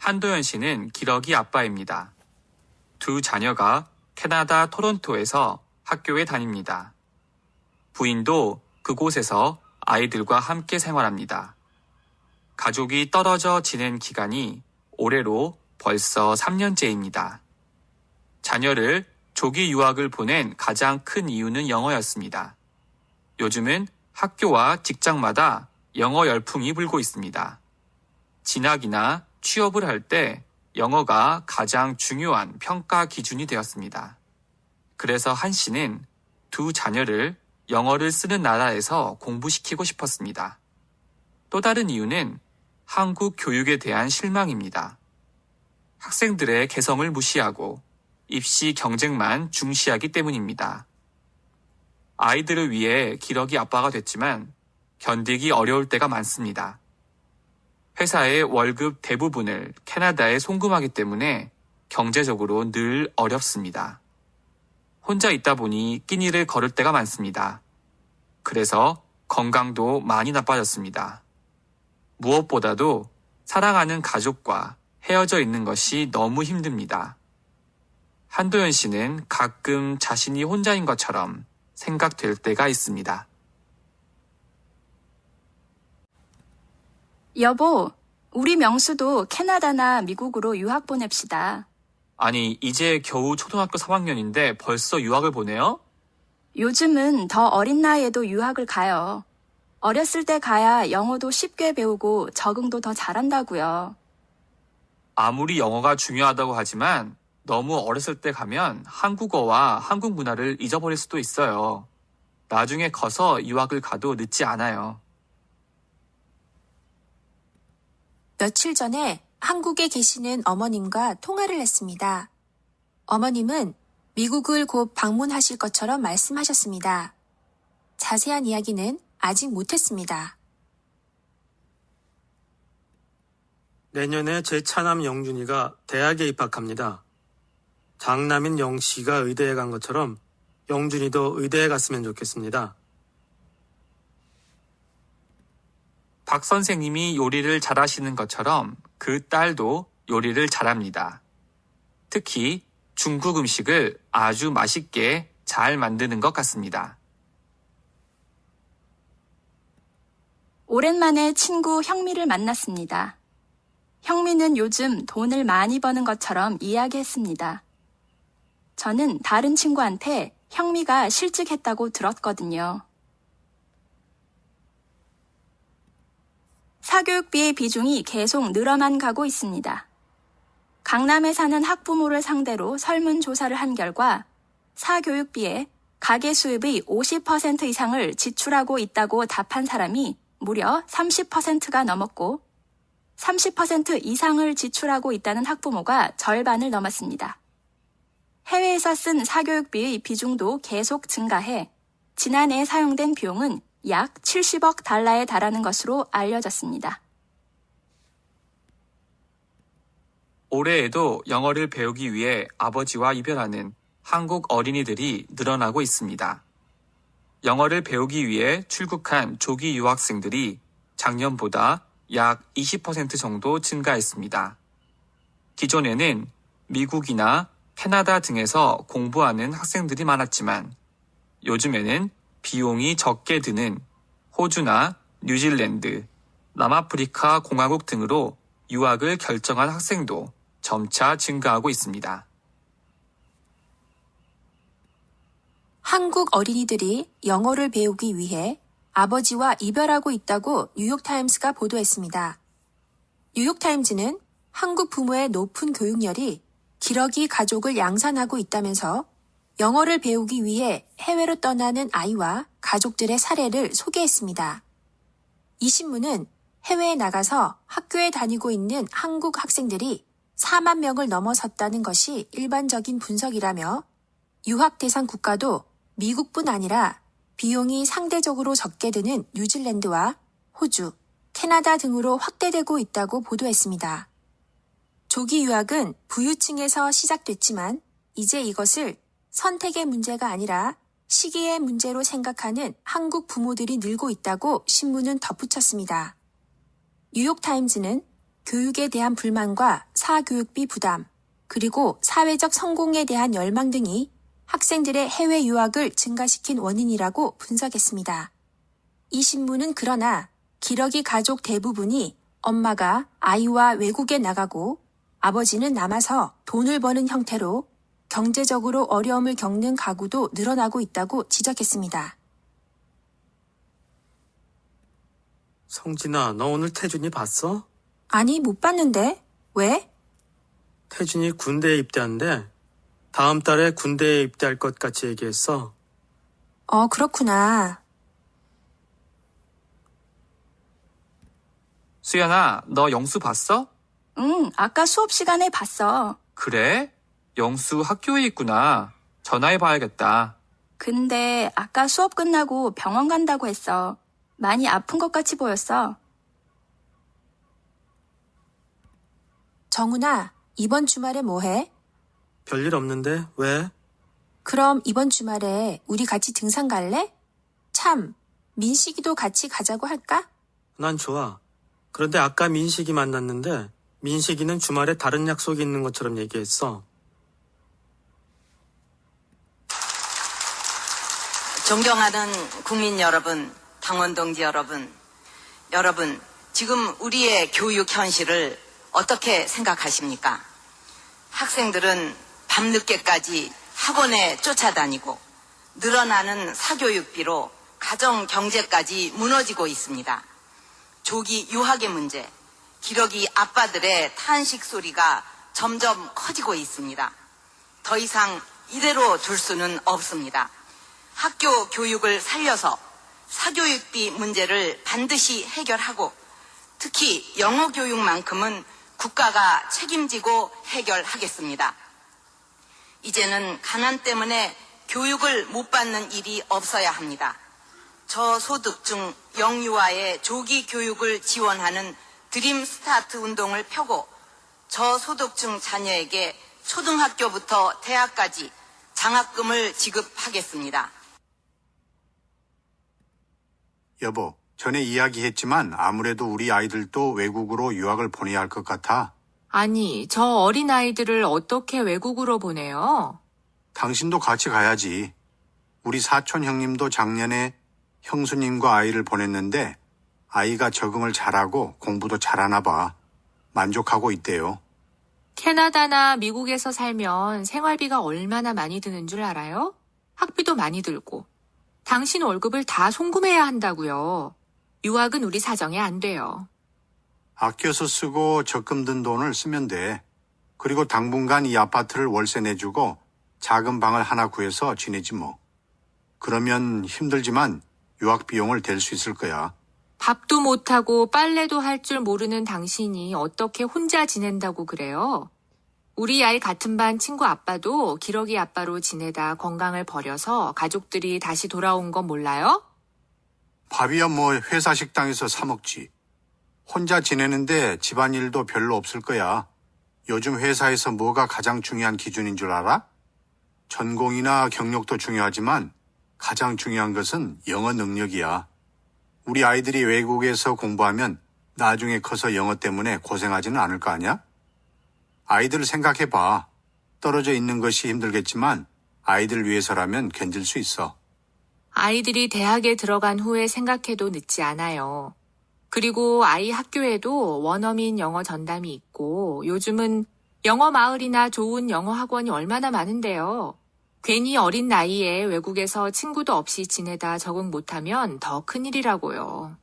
한도연 씨는 기러기 아빠입니다. 두 자녀가 캐나다 토론토에서 학교에 다닙니다. 부인도 그곳에서 아이들과 함께 생활합니다. 가족이 떨어져 지낸 기간이 올해로 벌써 3년째입니다. 자녀를 조기 유학을 보낸 가장 큰 이유는 영어였습니다. 요즘은 학교와 직장마다 영어 열풍이 불고 있습니다. 진학이나 취업을 할 때 영어가 가장 중요한 평가 기준이 되었습니다. 그래서 한 씨는 두 자녀를 영어를 쓰는 나라에서 공부시키고 싶었습니다. 또 다른 이유는 한국 교육에 대한 실망입니다. 학생들의 개성을 무시하고 입시 경쟁만 중시하기 때문입니다. 아이들을 위해 기러기 아빠가 됐지만 견디기 어려울 때가 많습니다. 회사의 월급 대부분을 캐나다에 송금하기 때문에 경제적으로 늘 어렵습니다. 혼자 있다 보니 끼니를 거를 때가 많습니다. 그래서 건강도 많이 나빠졌습니다. 무엇보다도 사랑하는 가족과 헤어져 있는 것이 너무 힘듭니다. 한도연 씨는 가끔 자신이 혼자인 것처럼 생각될 때가 있습니다. 여보, 우리 명수도 캐나다나 미국으로 유학 보냅시다. 아니, 이제 겨우 초등학교 3학년인데 벌써 유학을 보내요? 요즘은 더 어린 나이에도 유학을 가요. 어렸을 때 가야 영어도 쉽게 배우고 적응도 더 잘한다고요. 아무리 영어가 중요하다고 하지만 너무 어렸을 때 가면 한국어와 한국 문화를 잊어버릴 수도 있어요. 나중에 커서 유학을 가도 늦지 않아요. 며칠 전에 한국에 계시는 어머님과 통화를 했습니다. 어머님은 미국을 곧 방문하실 것처럼 말씀하셨습니다. 자세한 이야기는 아직 못했습니다. 내년에 제 차남 영준이가 대학에 입학합니다. 장남인 영씨가 의대에 간 것처럼 영준이도 의대에 갔으면 좋겠습니다. 박 선생님이 요리를 잘하시는 것처럼 그 딸도 요리를 잘합니다. 특히 중국 음식을 아주 맛있게 잘 만드는 것 같습니다. 오랜만에 친구 형미를 만났습니다. 형미는 요즘 돈을 많이 버는 것처럼 이야기했습니다. 저는 다른 친구한테 형미가 실직했다고 들었거든요. 사교육비의 비중이 계속 늘어만 가고 있습니다. 강남에 사는 학부모를 상대로 설문조사를 한 결과 사교육비에 가계 수입의 50% 이상을 지출하고 있다고 답한 사람이 무려 30%가 넘었고 30% 이상을 지출하고 있다는 학부모가 절반을 넘었습니다. 해외에서 쓴 사교육비의 비중도 계속 증가해 지난해 사용된 비용은 약 70억 달러에 달하는 것으로 알려졌습니다. 올해에도 영어를 배우기 위해 아버지와 이별하는 한국 어린이들이 늘어나고 있습니다. 영어를 배우기 위해 출국한 조기 유학생들이 작년보다 약 20% 정도 증가했습니다. 기존에는 미국이나 캐나다 등에서 공부하는 학생들이 많았지만 요즘에는 비용이 적게 드는 호주나 뉴질랜드, 남아프리카 공화국 등으로 유학을 결정한 학생도 점차 증가하고 있습니다. 한국 어린이들이 영어를 배우기 위해 아버지와 이별하고 있다고 뉴욕타임스가 보도했습니다. 뉴욕타임즈는 한국 부모의 높은 교육열이 기러기 가족을 양산하고 있다면서 영어를 배우기 위해 해외로 떠나는 아이와 가족들의 사례를 소개했습니다. 이 신문은 해외에 나가서 학교에 다니고 있는 한국 학생들이 4만 명을 넘어섰다는 것이 일반적인 분석이라며 유학 대상 국가도 미국뿐 아니라 비용이 상대적으로 적게 드는 뉴질랜드와 호주, 캐나다 등으로 확대되고 있다고 보도했습니다. 조기 유학은 부유층에서 시작됐지만 이제 이것을 선택의 문제가 아니라 시기의 문제로 생각하는 한국 부모들이 늘고 있다고 신문은 덧붙였습니다. 뉴욕타임즈는 교육에 대한 불만과 사교육비 부담, 그리고 사회적 성공에 대한 열망 등이 학생들의 해외 유학을 증가시킨 원인이라고 분석했습니다. 이 신문은 그러나 기러기 가족 대부분이 엄마가 아이와 외국에 나가고 아버지는 남아서 돈을 버는 형태로 경제적으로 어려움을 겪는 가구도 늘어나고 있다고 지적했습니다. 성진아, 너 오늘 태준이 봤어? 아니, 못 봤는데. 왜? 태준이 군대에 입대한대. 다음 달에 군대에 입대할 것 같이 얘기했어. 그렇구나. 수연아, 너 영수 봤어? 응, 아까 수업 시간에 봤어. 그래? 영수 학교에 있구나. 전화해 봐야겠다. 근데 아까 수업 끝나고 병원 간다고 했어. 많이 아픈 것 같이 보였어. 정훈아, 이번 주말에 뭐 해? 별일 없는데 왜? 그럼 이번 주말에 우리 같이 등산 갈래? 참, 민식이도 같이 가자고 할까? 난 좋아. 그런데 아까 민식이 만났는데 민식이는 주말에 다른 약속이 있는 것처럼 얘기했어. 존경하는 국민 여러분, 당원 동지 여러분, 지금 우리의 교육 현실을 어떻게 생각하십니까? 학생들은 밤늦게까지 학원에 쫓아다니고 늘어나는 사교육비로 가정 경제까지 무너지고 있습니다. 조기 유학의 문제, 기러기 아빠들의 탄식 소리가 점점 커지고 있습니다. 더 이상 이대로 둘 수는 없습니다. 학교 교육을 살려서 사교육비 문제를 반드시 해결하고 특히 영어 교육만큼은 국가가 책임지고 해결하겠습니다. 이제는 가난 때문에 교육을 못 받는 일이 없어야 합니다. 저소득층 영유아의 조기 교육을 지원하는 드림 스타트 운동을 펴고 저소득층 자녀에게 초등학교부터 대학까지 장학금을 지급하겠습니다. 여보, 전에 이야기했지만 아무래도 우리 아이들도 외국으로 유학을 보내야 할 것 같아. 아니, 저 어린아이들을 어떻게 외국으로 보내요? 당신도 같이 가야지. 우리 사촌 형님도 작년에 형수님과 아이를 보냈는데 아이가 적응을 잘하고 공부도 잘하나 봐. 만족하고 있대요. 캐나다나 미국에서 살면 생활비가 얼마나 많이 드는 줄 알아요? 학비도 많이 들고. 당신 월급을 다 송금해야 한다고요. 유학은 우리 사정에 안 돼요. 아껴서 쓰고 적금 든 돈을 쓰면 돼. 그리고 당분간 이 아파트를 월세 내주고 작은 방을 하나 구해서 지내지 뭐. 그러면 힘들지만 유학 비용을 댈 수 있을 거야. 밥도 못하고 빨래도 할 줄 모르는 당신이 어떻게 혼자 지낸다고 그래요? 우리 아이 같은 반 친구 아빠도 기러기 아빠로 지내다 건강을 버려서 가족들이 다시 돌아온 건 몰라요? 밥이야 뭐 회사 식당에서 사 먹지. 혼자 지내는데 집안일도 별로 없을 거야. 요즘 회사에서 뭐가 가장 중요한 기준인 줄 알아? 전공이나 경력도 중요하지만 가장 중요한 것은 영어 능력이야. 우리 아이들이 외국에서 공부하면 나중에 커서 영어 때문에 고생하지는 않을 거 아니야? 아이들을 생각해봐. 떨어져 있는 것이 힘들겠지만 아이들 위해서라면 견딜 수 있어. 아이들이 대학에 들어간 후에 생각해도 늦지 않아요. 그리고 아이 학교에도 원어민 영어 전담이 있고 요즘은 영어 마을이나 좋은 영어 학원이 얼마나 많은데요. 괜히 어린 나이에 외국에서 친구도 없이 지내다 적응 못하면 더 큰일이라고요.